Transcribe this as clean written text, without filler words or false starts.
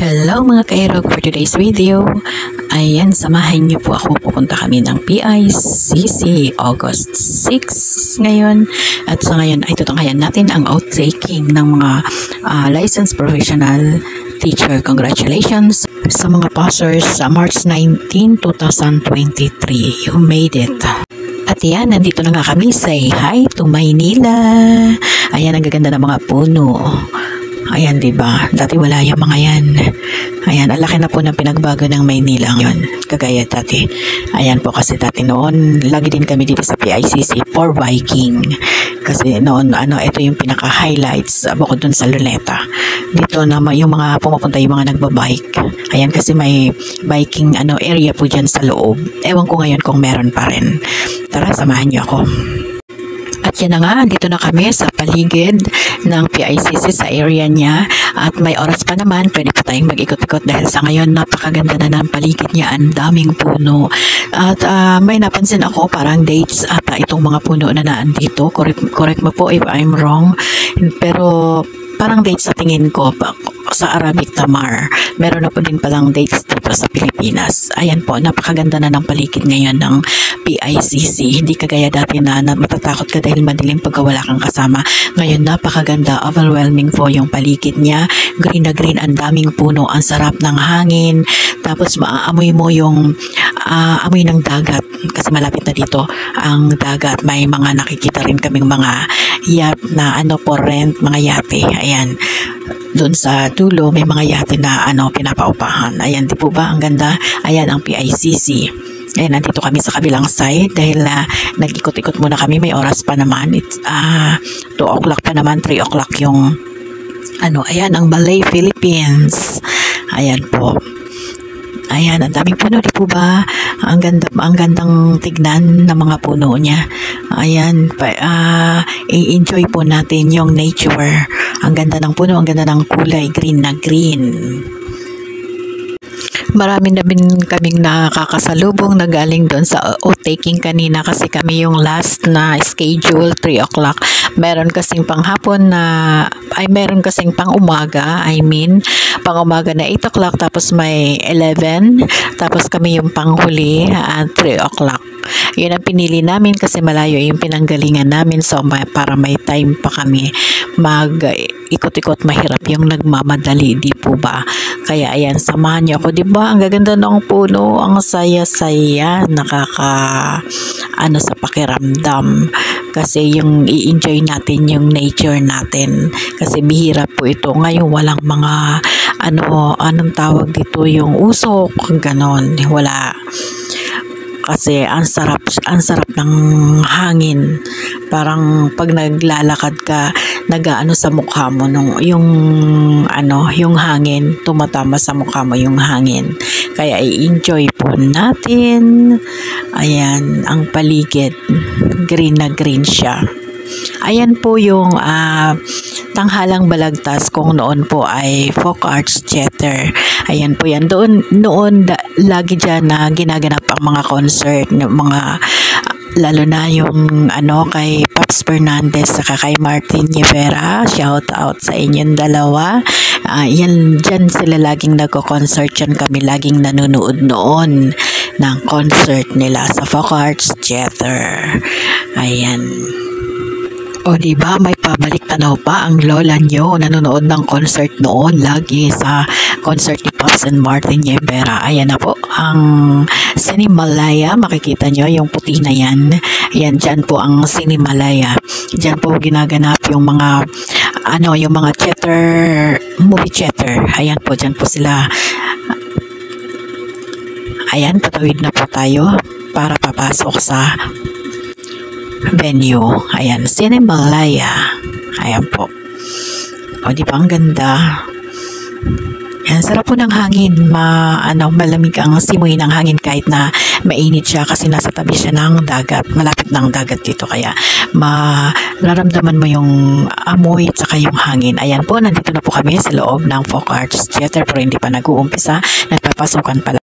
Hello mga kairog, for today's video. Ayan, samahan niyo po ako. Pupunta kami ng PICC August 6 ngayon. At sa ngayon ay tutunghayan natin ang outtaking ng mga licensed professional teacher. Congratulations sa mga passers sa March 19, 2023. You made it. At yan, nandito na nga kami. Say hi to Maynila. Ayan, ang gaganda ng mga puno. Ayan, diba? Dati wala yung mga yan. Ayan, ang laki na po ng pinagbago ng Maynila yun. Kagaya dati. Ayan po kasi dati noon, lagi din kami dito sa PICC for biking. Kasi noon, ito yung pinaka-highlights bukod dun sa Luneta. Dito na yung mga pumupunta yung mga nagbabike. Ayan, kasi may biking area po dyan sa loob. Ewan ko ngayon kung meron pa rin. Tara, samahan niyo ako. At yan na nga, dito na kami sa paligid ng PICC sa area niya. At may oras pa naman, pwede pa tayong mag-ikot-ikot dahil sa ngayon napakaganda na ng paligid niya. Ang daming puno. At may napansin ako, parang dates ata itong mga puno na naandito. Correct mo po if I'm wrong. Pero parang dates sa tingin ko sa Arabic Tamar. Meron na po din palang dates dito sa Pilipinas. Ayan po, napakaganda na ng paligid ngayon ng PICC. Hindi kagaya dati na matatakot ka dahil madilim pagka wala kang kasama. Ngayon napakaganda, overwhelming po yung paligid niya. Green na green, ang daming puno, ang sarap ng hangin. Tapos maaamoy mo yung amoy ng dagat kasi malapit na dito ang dagat. May mga nakikita rin kaming mga yacht na for rent, mga yate. Ayan. Doon sa dulo may mga yate na pinapaupahan. Ayan, di po ba? Ang ganda. Ayan ang PICC. Ayan, nandito kami sa kabilang side dahil nag-ikot-ikot muna kami. May oras pa naman. It's 2 o'clock pa naman, 3 o'clock yung ayan, ang Ballet Philippines. Ayan po. Ayan, ang daming puno, di po ba? Ang gandang tignan ng mga puno niya. Ayan, i-enjoy po natin yung nature. Ang ganda ng puno, ang ganda ng kulay, green na green. Marami na din kaming nakakasalubong na galing doon sa outtaking kanina kasi kami yung last na schedule, 3 o'clock. Meron kasing panghapon meron kasing pang umaga, pang umaga na 8 o'clock, tapos may 11, tapos kami yung panghuli at 3 o'clock. Yun ang pinili namin kasi malayo yung pinanggalingan namin, so para may time pa kami ikot-ikot. Mahirap yung nagmamadali, di po ba? Kaya ayan, samahan niyo ako, di ba? Ang gaganda ng puno, ang saya-saya, sa pakiramdam. Kasi yung i-enjoy natin yung nature natin. Kasi bihira po ito. Ngayon walang mga anong tawag dito, yung usok, ganon. Wala. Kasi ang sarap ng hangin. Parang pag naglalakad ka, nagaano sa mukha mo yung hangin, tumatama sa mukha mo yung hangin. Kaya i-enjoy po natin. Ayan, ang paligid, green na green siya. Ayan po yung Tanghalang Balagtas kung noon po ay Folk Arts Theater. Ayan po yan. Noon lagi dyan na ginaganap ang mga concert, lalo na yung kay Pops Fernandez saka kay Martin Rivera. Shout out sa inyong dalawa. Dyan sila laging nagko-concert. Dyan kami laging nanonood noon ng concert nila sa Folk Arts Theater. Ayan. O diba, may pabalik tanaw pa ang lola nyo nanonood ng concert noon lagi sa concert ni Pops and Martin Rivera. Ayan na po ang Cinemalaya, makikita nyo yung puti na yan. Ayan, dyan po ang Cinemalaya. Dyan po ginaganap yung mga yung mga theater, movie theater. Ayan po, dyan po sila. Ayan, patawid na po tayo para papasok sa venue. Ayan, Cinemalaya. Ayan po. O, di ba ang ganda? Ayan, sarap po ng hangin. Malamig ang simoy ng hangin kahit na mainit siya kasi nasa tabi siya ng dagat. Malapit ng dagat dito. Kaya mararamdaman mo yung amoy at saka yung hangin. Ayan po, nandito na po kami sa loob ng Folk Arts Theater pero hindi pa nag-uumpisa. Nagpapasukan pala.